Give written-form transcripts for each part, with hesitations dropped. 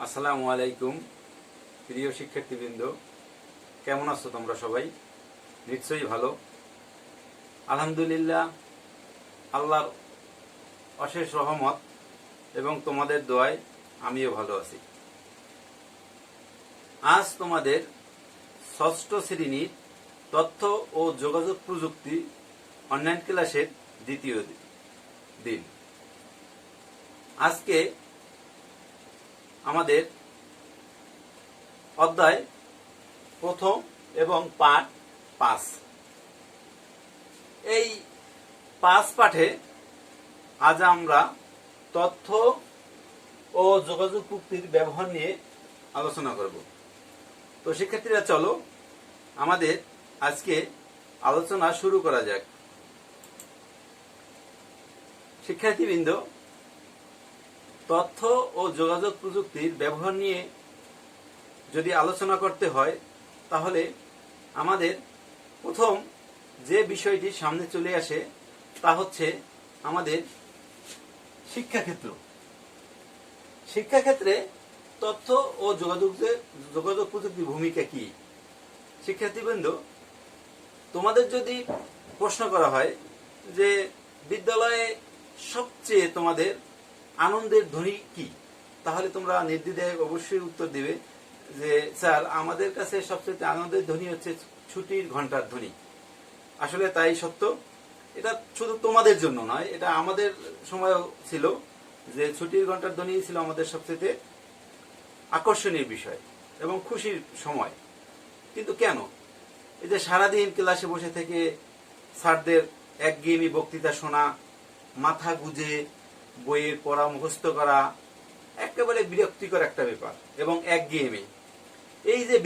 আসসালামু আলাইকুম প্রিয় শিক্ষার্থীবৃন্দ, কেমন আছো তোমরা সবাই? নিশ্চয়ই ভালো। আলহামদুলিল্লাহ, আল্লাহর অশেষ রহমত এবং তোমাদের দোয়ায় আমিও ভালো আছি। আজ তোমাদের ষষ্ঠ শ্রেণীর তথ্য ও যোগাযোগ প্রযুক্তি অনলাইন ক্লাসের দ্বিতীয় দিন। আজকে আমাদের অধ্যায় প্রথম এবং পাঠ 5। এই 5 পাঠে আজ আমরা তথ্য ও যোগাযোগ প্রযুক্তির ব্যবহার নিয়ে আলোচনা করব। তো শিক্ষার্থীরা, চলো আমাদের আজকে আলোচনা শুরু করা যাক। শিক্ষার্থীবৃন্দ, তথ্য ও যোগাযোগ প্রযুক্তির ব্যবহার নিয়ে যদি আলোচনা করতে হয়, তাহলে আমাদের প্রথম যে বিষয়টি সামনে চলে আসে তা হচ্ছে আমাদের শিক্ষাক্ষেত্র। শিক্ষাক্ষেত্রে তথ্য ও যোগাযোগ প্রযুক্তির ভূমিকা কি? শিক্ষার্থীবৃন্দ, তোমাদের যদি প্রশ্ন করা হয় যে বিদ্যালয়ে সবচেয়ে তোমাদের আনন্দের ধ্বনি কি, তাহলে তোমরা নির্দ্বিধায় অবশ্যই উত্তর দিবে যে স্যার, আমাদের কাছে সবচেয়ে আনন্দের ধ্বনি হচ্ছে ছুটির ঘন্টার ধ্বনি। আসলে তাই সত্য। এটা শুধু তোমাদের জন্য নয়, এটা আমাদের সময়ও ছিল যে ছুটির ঘন্টার ধ্বনি ছিল আমাদের সবচেয়ে আকর্ষণীয় বিষয় এবং খুশির সময়। কিন্তু কেন? এই যে সারাদিন ক্লাসে বসে থেকে স্যারদের একঘেয়েমি বক্তৃতা শোনা, মাথা গুজে বইয়ের পড়া মুখস্থ করা একেবারে বিরক্তিকর একটা ব্যাপার এবং একঘেয়েমি। এই যে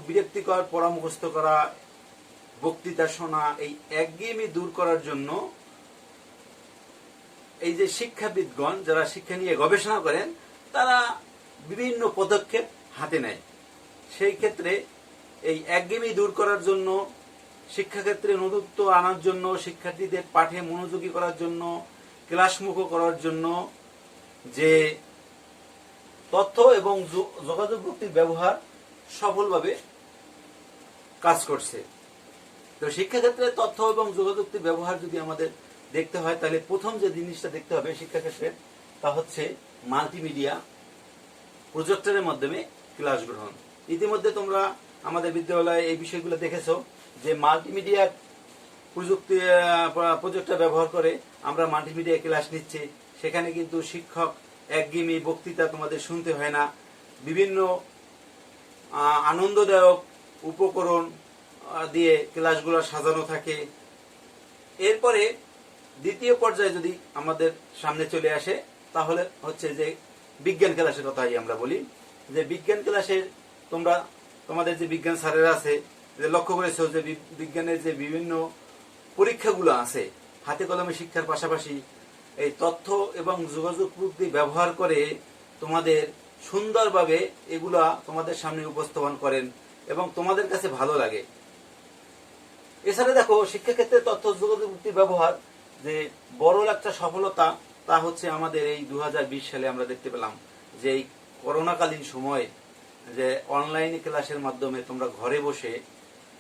বিরক্তিকর পড়া মুখস্থ করা, বক্তৃতা শোনা, এই একঘেয়েমি দূর করার জন্য এই যে শিক্ষাবিদগণ যারা শিক্ষা নিয়ে গবেষণা করেন, তারা বিভিন্ন পদক্ষেপ হাতে নেয়। সেই ক্ষেত্রে এই একঘেয়েমি দূর করার জন্য, শিক্ষাক্ষেত্রে নতুনত্ব আনার জন্য, শিক্ষার্থীদের পাঠে মনোযোগী করার জন্য, ক্লাসমুখী করার জন্য যে তথ্য এবং যোগাযোগ প্রযুক্তির ব্যবহার সফলভাবে কাজ করছে। তো শিক্ষাক্ষেত্রে তথ্য এবং যোগাযোগ প্রযুক্তির ব্যবহার যদি আমাদের দেখতে হয়, তাহলে প্রথম যে জিনিসটা দেখতে হবে শিক্ষাক্ষেত্রে, তা হচ্ছে মাল্টিমিডিয়া, প্রজেক্টরের মাধ্যমে ক্লাস গ্রহণ। ইতিমধ্যে তোমরা আমাদের বিদ্যালয়ে এই বিষয়গুলো দেখেছো যে মাল্টিমিডিয়া প্রজেক্টর ব্যবহার করে আমরা মাল্টিমিডিয়া ক্লাস নিচ্ছি। সেখানে কিন্তু শিক্ষক একঘেয়েমি বক্তৃতা তোমাদের শুনতে হয় না। বিভিন্ন আনন্দদায়ক উপকরণ দিয়ে ক্লাসগুলো সাজানো থাকে। এরপরে দ্বিতীয় পর্যায়ে যদি আমাদের সামনে চলে আসে, তাহলে হচ্ছে যে বিজ্ঞান ক্লাসের কথাই আমরা বলি। যে বিজ্ঞান ক্লাসের তোমাদের যে বিজ্ঞান স্যারেরা আছে, যে লক্ষ্য করেছো যে বিজ্ঞানের যে বিভিন্ন পরীক্ষাগুলো আছে, হাতে কলমে শিক্ষার পাশাপাশি এই তথ্য এবং যোগাযোগ প্রযুক্তি ব্যবহার করে তোমাদের সুন্দরভাবে এগুলা তোমাদের সামনে উপস্থাপন করেন এবং তোমাদের কাছে ভালো লাগে। এছাড়া দেখো, শিক্ষাক্ষেত্রে তথ্য যোগাযোগ প্রযুক্তির ব্যবহার যে বড় একটা সফলতা, তা হচ্ছে আমাদের এই 2020 সালে আমরা দেখতে পেলাম যে এই করোনাকালীন সময়ে যে অনলাইন ক্লাসের মাধ্যমে তোমরা ঘরে বসে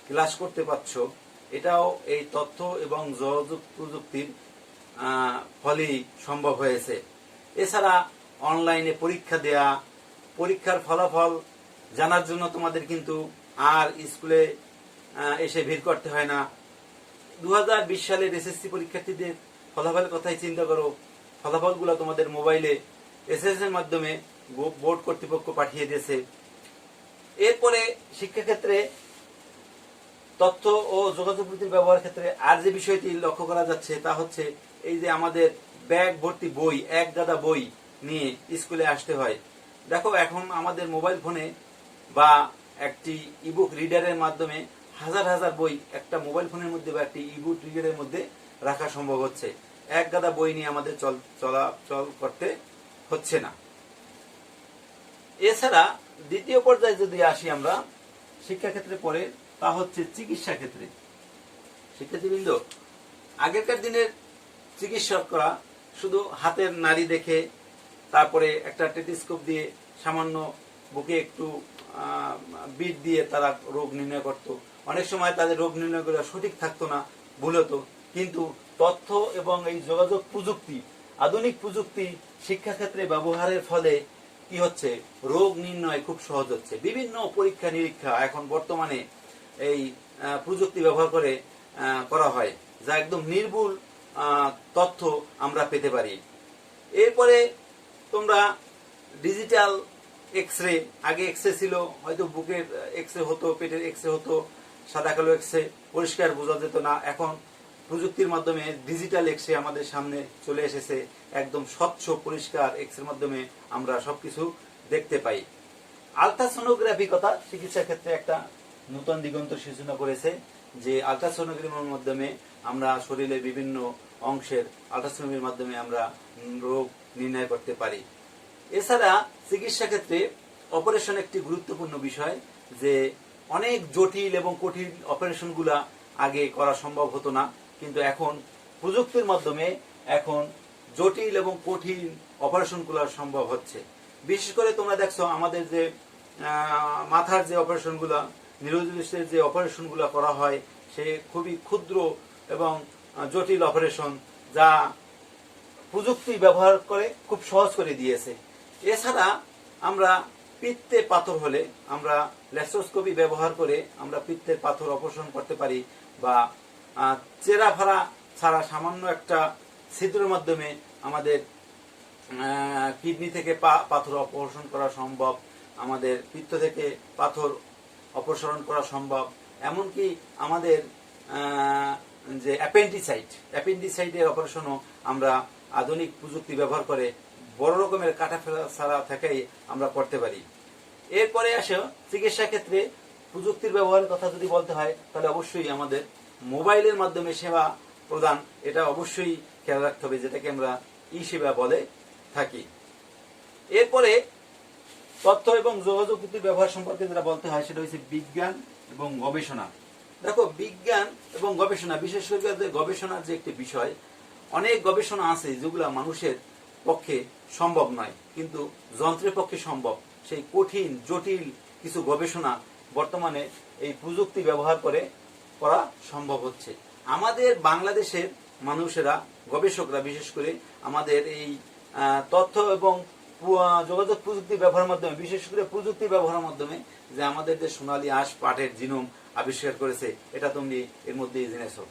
ক্লাস করতে পারছ। এটাও এই তথ্য এবং যোগাযোগ প্রযুক্তির ফলেই সম্ভব হয়েছে। এছাড়া অনলাইনে পরীক্ষা দেয়া, পরীক্ষার ফলাফল জানার জন্য তোমাদের কিন্তু আর স্কুলে এসে ভিড় করতে হয় না। 2020 সালের এসএসসি পরীক্ষার্থীদের ফলাফলের কথাই চিন্তা করো। ফলাফলগুলো তোমাদের মোবাইলে এসএসএস এর মাধ্যমে বোর্ড কর্তৃপক্ষ পাঠিয়ে দিয়েছে। এরপরে শিক্ষাক্ষেত্রে তথ্য ও যোগাযোগ প্রযুক্তির ব্যবহার ক্ষেত্রে আর যে বিষয়টি লক্ষ্য করা যাচ্ছে, তা হচ্ছে এই যে আমাদের ব্যাগ ভর্তি বই, এক গাদা বই নিয়ে স্কুলে আসতে হয়। দেখো, এখন আমাদের মোবাইল ফোনে বা একটি ইবুক রিডারের মাধ্যমে হাজার হাজার বই একটা মোবাইল ফোনের মধ্যে বা একটি ইবুক রিডারের মধ্যে রাখা সম্ভব হচ্ছে। এক গাদা বই নিয়ে আমাদের চলাচল করতে হচ্ছে না। এছাড়া দ্বিতীয় পর্যায়ে যদি আসি আমরা শিক্ষাক্ষেত্রে পরে, তা হচ্ছে চিকিৎসা ক্ষেত্রে। শিক্ষার্থীবৃন্দ, আগেকার দিনের চিকিৎসকরা শুধু হাতের নাড়ি দেখে তারপরে একটা টেলিস্কোপ দিয়ে সামান্য বুকে একটু বিট দিয়ে তারা রোগ নির্ণয় করত। অনেক সময় তাদের রোগ নির্ণয় করা সঠিক থাকতো না, ভুল হতো। কিন্তু তথ্য এবং এই যোগাযোগ প্রযুক্তি, আধুনিক প্রযুক্তি শিক্ষাক্ষেত্রে ব্যবহারের ফলে কি হচ্ছে, রোগ নির্ণয় খুব সহজ হচ্ছে। বিভিন্ন পরীক্ষা নিরীক্ষা এখন বর্তমানে এই প্রযুক্তি ব্যবহার করে করা হয়, যা একদম নির্ভুল তথ্য আমরা পেতে পারি। এরপরে তোমরা ডিজিটাল এক্সরে, আগে এক্সরে ছিল, হয়তো বুকের এক্সরে হতো, পেটের এক্সরে হতো, সাদা কালো এক্সরে, পরিষ্কার বোঝা যেত না। এখন প্রযুক্তির মাধ্যমে ডিজিটাল এক্সরে আমাদের সামনে চলে এসেছে, একদম স্বচ্ছ পরিষ্কার এক্সরের মাধ্যমে আমরা সবকিছু দেখতে পাই। আলট্রাসোনোগ্রাফি কথা চিকিৎসা ক্ষেত্রে একটা নতুন দিগন্ত সূচনা করেছে, যে আলট্রাসোনোগ্রাফির মাধ্যমে আমরা শরীরের বিভিন্ন অংশের আলট্রাসোনোগ্রাফির মাধ্যমে আমরা রোগ নির্ণয় করতে পারি। এছাড়া চিকিৎসা ক্ষেত্রে অপারেশন একটি গুরুত্বপূর্ণ বিষয়, যে অনেক জটিল এবং কঠিন অপারেশনগুলা আগে করা সম্ভব হতো না, কিন্তু এখন প্রযুক্তির মাধ্যমে এখন জটিল এবং কঠিন অপারেশনগুলো সম্ভব হচ্ছে। বিশেষ করে তোমরা দেখছো আমাদের যে মাথার যে অপারেশনগুলো, নিউরোলজিস্টের যে অপারেশনগুলো করা হয়, সে খুবই ক্ষুদ্র এবং জটিল অপারেশন, যা প্রযুক্তি ব্যবহার করে খুব সহজ করে দিয়েছে। এছাড়া আমরা পিত্তে পাথর হলে আমরা ল্যাপ্রোস্কোপি ব্যবহার করে আমরা পিত্তের পাথর অপারেশন করতে পারি, বা চেরা ফাড়া ছাড়া সামান্য একটা ছিদ্রের মাধ্যমে আমাদের কিডনি থেকে পাথর অপারেশন করা সম্ভব, আমাদের পিত্ত থেকে পাথর অপসারণ করা সম্ভব। এমনকি আমাদের যে অ্যাপেন্ডিসাইটের অপারেশনও আমরা আধুনিক প্রযুক্তি ব্যবহার করে বড় রকমের কাটা ফেলা ছাড়া থেকেই আমরা করতে পারি। এরপরে আসে চিকিৎসা ক্ষেত্রে প্রযুক্তির ব্যবহারের কথা যদি বলতে হয়, তাহলে অবশ্যই আমাদের মোবাইলের মাধ্যমে সেবা প্রদান, এটা অবশ্যই খেয়াল রাখতে হবে, যেটাকে আমরা ই সেবা বলে থাকি। এরপরে তথ্য এবং যোগাযোগ প্রযুক্তির ব্যবহার সম্পর্কে যেটা বলতে হয়, সেটা হচ্ছে বিজ্ঞান এবং গবেষণা। দেখো, বিজ্ঞান এবং গবেষণা, বিশেষ করে গবেষণার যে একটি বিষয়, অনেক গবেষণা আছে যেগুলো মানুষের পক্ষে সম্ভব নয়, কিন্তু যন্ত্রের পক্ষে সম্ভব। সেই কঠিন জটিল কিছু গবেষণা বর্তমানে এই প্রযুক্তি ব্যবহার করে করা সম্ভব হচ্ছে। আমাদের বাংলাদেশের মানুষেরা, গবেষকরা বিশেষ করে আমাদের এই তথ্য এবং যোগাযোগ প্রযুক্তি ব্যবহারের মাধ্যমে, বিশেষ করে প্রযুক্তি ব্যবহারের মাধ্যমে যে আমাদের যে সোনালী আঁশ পাটের জিনোম আবিষ্কার করেছে, এটা তুমি এর মধ্যেই জেনেছো।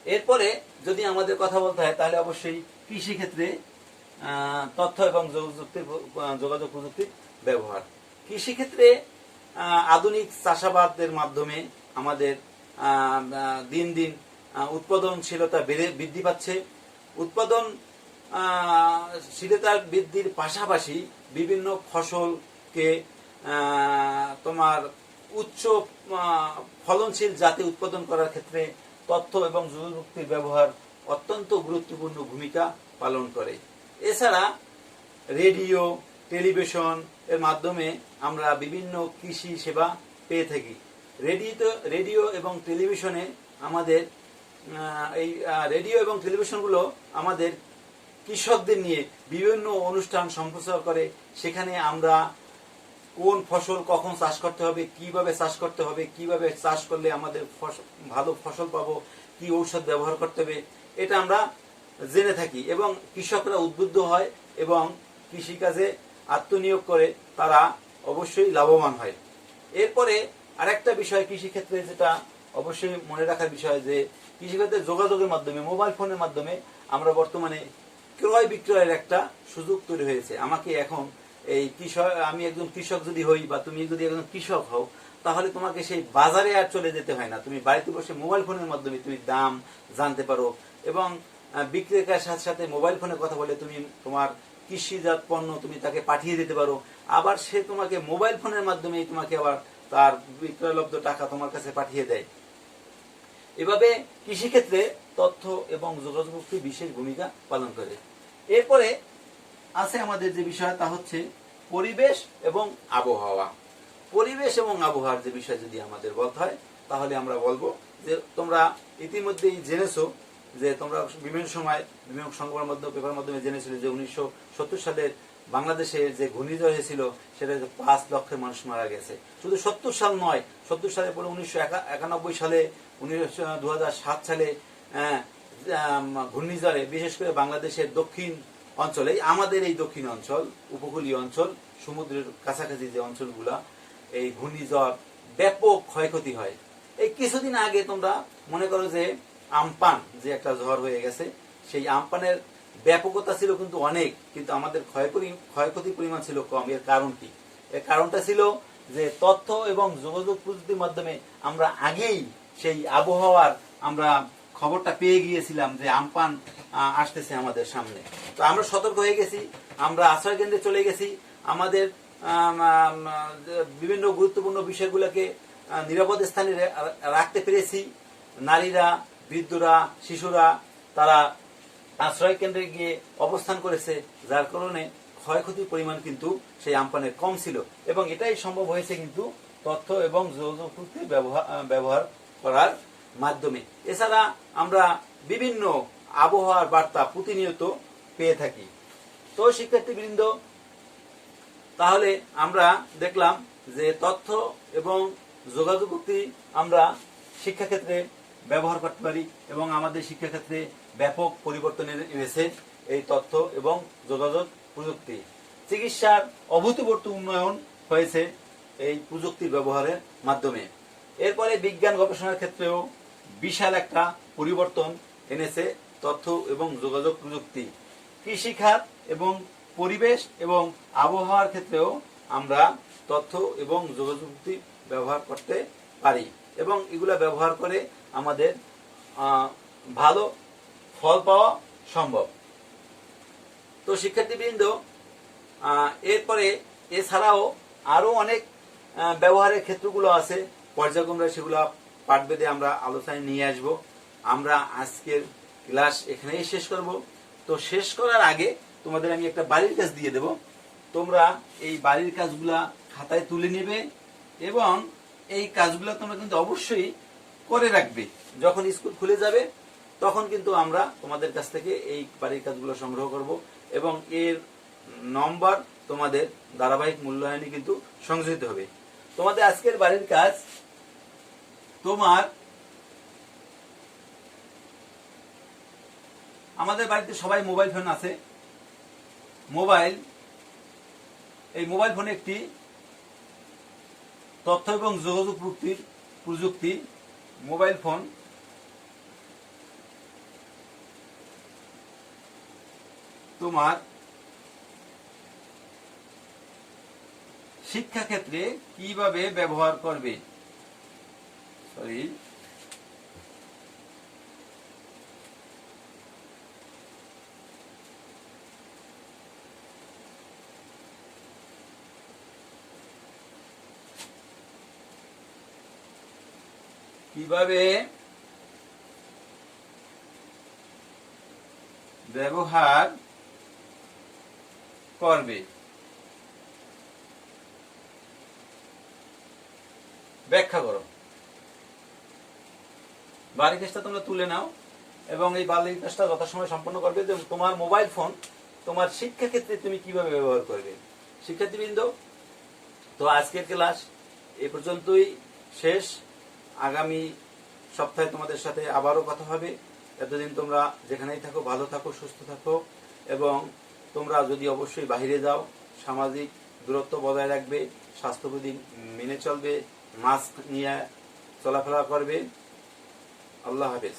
এরপরে যদি আমাদের কথা বলতে হয়, তাহলে অবশ্যই কৃষি ক্ষেত্রে তথ্য এবং যোগাযোগ প্রযুক্তির ব্যবহার। কৃষি ক্ষেত্রে আধুনিক চাষাবাদের মাধ্যমে আমাদের দিন দিন উৎপাদনশীলতা বৃদ্ধি পাচ্ছে। উৎপাদনশীলতা বৃদ্ধির পাশাপাশি বিভিন্ন ফসলকে তোমার উচ্চ ফলনশীল জাতে উৎপাদন করার ক্ষেত্রে তথ্য এবং যোগাযোগ প্রযুক্তির ব্যবহার অত্যন্ত গুরুত্বপূর্ণ ভূমিকা পালন করে। এছাড়া রেডিও, টেলিভিশন এর মাধ্যমে আমরা বিভিন্ন কৃষি সেবা পেয়ে থাকি। রেডিও এবং টেলিভিশনে আমাদের এই রেডিও এবং টেলিভিশনগুলো আমাদের কৃষকদের নিয়ে বিভিন্ন অনুষ্ঠান সম্প্রচার করে। সেখানে আমরা কোন ফসল কখন চাষ করতে হবে, কিভাবে চাষ করতে হবে, কিভাবে চাষ করলে আমাদের ভালো ফসল পাবো, কি ঔষধ ব্যবহার করতে হবে, এটা আমরা জেনে থাকি এবং কৃষকরা উদ্বুদ্ধ হয় এবং কৃষিকাজে আত্মনিয়োগ করে তারা অবশ্যই লাভবান হয়। এরপরে আরেকটা বিষয় কৃষিক্ষেত্রে যেটা অবশ্যই মনে রাখার বিষয়, যে কৃষিক্ষেত্রে যোগাযোগের মাধ্যমে, মোবাইল ফোনের মাধ্যমে আমরা বর্তমানে ক্রয় বিক্রয়ের একটা সুযোগ তৈরি হয়েছে। আমাকে এখন এই কৃষক, আমি একজন কৃষক যদি হই বা তুমি যদি একজন কৃষক হও, তাহলে তোমাকে সেই বাজারে আর চলে যেতে হয় না। তুমি বাড়িতে বসে মোবাইল ফোনের মাধ্যমে তুমি দাম জানতে পারো এবং বিক্রেতার সাথে সাথে মোবাইল ফোনে কথা বলে তুমি তোমার কৃষিজাত পণ্য তুমি তাকে পাঠিয়ে দিতে পারো। আবার সে তোমাকে মোবাইল ফোনের মাধ্যমেই তোমাকে আবার তার বিক্রয়লব্ধ টাকা তোমার কাছে পাঠিয়ে দেয়। এভাবে কৃষিক্ষেত্রে তথ্য এবং যোগাযোগ প্রযুক্তি বিশেষ ভূমিকা পালন করে। এরপরে আছে আমাদের যে বিষয়, তা হচ্ছে পরিবেশ এবং আবহাওয়া। পরিবেশ এবং আবহাওয়ার যে বিষয় যদি আমাদের বলতে হয়, তাহলে আমরা বলবো যে তোমরা ইতিমধ্যেই জেনেছো যে তোমরা বিভিন্ন সময় বিভিন্ন সংবাদ মাধ্যম পেপার মাধ্যমে জেনেছিলে যে 1970 সালের বাংলাদেশে যে ঘূর্ণিঝড় হয়েছিল সেটা 5 লক্ষের মানুষ মারা গেছে। শুধু 70 সাল নয়, 70 সালের পরে 1991 সালে 2007 সালে ঘূর্ণিঝড়ে বিশেষ করে বাংলাদেশের দক্ষিণ অঞ্চলে, আমাদের এই দক্ষিণ অঞ্চল, উপকূলীয় অঞ্চল, সমুদ্রের কাছাকাছি যে অঞ্চলগুলা, এই ঘূর্ণিঝড় ব্যাপক ক্ষয়ক্ষতি হয়। এই কিছুদিন আগে তোমরা মনে করো যে আমপান যে একটা ঝড় হয়ে গেছে, সেই আমপানের ব্যাপকতা ছিল কিন্তু অনেক, কিন্তু আমাদের ক্ষয়ক্ষতির পরিমাণ ছিল কম। এর কারণ কি? এর কারণটা ছিল যে তথ্য এবং যোগাযোগ প্রযুক্তির মাধ্যমে আমরা আগেই সেই আবহাওয়ার আমরা খবরটা পেয়ে গিয়েছিলাম যে আমপান আসতেছে আমাদের সামনে। তো আমরা সতর্ক হয়ে গেছি, আমরা আশ্রয় কেন্দ্রে চলে গেছি, আমাদের বিভিন্ন গুরুত্বপূর্ণ বিষয়গুলোকে নিরাপদ স্থানে রাখতে পেরেছি। নারীরা, বৃদ্ধরা, শিশুরা তারা আশ্রয় কেন্দ্রে গিয়ে অবস্থান করেছে, যার কারণে ক্ষয়ক্ষতির পরিমাণ কিন্তু সেই আমপানের কম ছিল, এবং এটাই সম্ভব হয়েছে কিন্তু তথ্য এবং যোগাযোগ প্রযুক্তি ব্যবহার করার মাধ্যমে। এছাড়া আমরা বিভিন্ন আবহাওয়ার বার্তা প্রতিনিয়ত পেয়ে থাকি। তো শিক্ষার্থীবৃন্দ, তাহলে আমরা দেখলাম যে তথ্য এবং যোগাযোগ প্রযুক্তি আমরা শিক্ষাক্ষেত্রে ব্যবহার করতে পারি, এবং আমাদের শিক্ষাক্ষেত্রে ব্যাপক পরিবর্তন এনেছে এই তথ্য এবং যোগাযোগ প্রযুক্তি। চিকিৎসার অভূতপূর্ব উন্নয়ন হয়েছে এই প্রযুক্তির ব্যবহারের মাধ্যমে। এরপরে বিজ্ঞান গবেষণার ক্ষেত্রেও বিশাল একটা পরিবর্তন এনেছে তথ্য এবং যোগাযোগ প্রযুক্তি। কৃষিখাত এবং পরিবেশ এবং আবহাওয়ার ক্ষেত্রেও আমরা তথ্য এবং যোগাযোগ প্রযুক্তি ব্যবহার করতে পারি, এবং এগুলা ব্যবহার করে আমাদের ভালো ফল পাওয়া সম্ভব। তো শিক্ষার্থীবৃন্দ, এরপরে এছাড়াও আরো অনেক ব্যবহারের ক্ষেত্রগুলো আছে, পর্যায়ক্রমে সেগুলো পাঠভেদে আমরা আলোচনায় নিয়ে আসব। আমরা আজকের ক্লাস এখানেই শেষ করব। তো শেষ করার আগে তোমাদের আমি একটা বাড়ির কাজ দিয়ে দেব। তোমরা এই বাড়ির কাজগুলা খাতায় তুলে নেবে, এবং এই কাজগুলো তোমরা কিন্তু অবশ্যই করে রাখবে। যখন স্কুল খুলে যাবে তখন কিন্তু আমরা তোমাদের কাছ থেকে এই বাড়ির কাজগুলো সংগ্রহ করব, এবং এর নম্বর তোমাদের ধারাবাহিক মূল্যায়নে কিন্তু সংযোজিত হবে। তোমাদের আজকের বাড়ির কাজ, আমাদের বাড়িতে সবাই মোবাইল ফোন আছে। এই মোবাইল ফোন একটি তথ্য এবং যোগাযোগ প্রযুক্তি। মোবাইল ফোন তোমার শিক্ষাক্ষেত্রে কিভাবে ব্যবহার করবে, কিভাবে ব্যবহার করবে, ব্যাখ্যা করো। বাড়ির কাজটা তোমরা তুলে নাও, এবং এই বাড়ির কাজটা যথাসময়ে সম্পন্ন করবে যে তোমার মোবাইল ফোন তোমার শিক্ষাক্ষেত্রে তুমি কিভাবে ব্যবহার করবে। শিক্ষার্থীবৃন্দ, তো আজকের ক্লাস এ পর্যন্তই শেষ। আগামী সপ্তাহে তোমাদের সাথে আবারও কথা হবে। এতদিন তোমরা যেখানেই থাকো ভালো থাকো, সুস্থ থাকো, এবং তোমরা যদি অবশ্যই বাইরে যাও সামাজিক দূরত্ব বজায় রাখবে, স্বাস্থ্যবিধি মেনে চলবে, মাস্ক নিয়ে চলাফেরা করবে। আল্লাহ হাফেজ।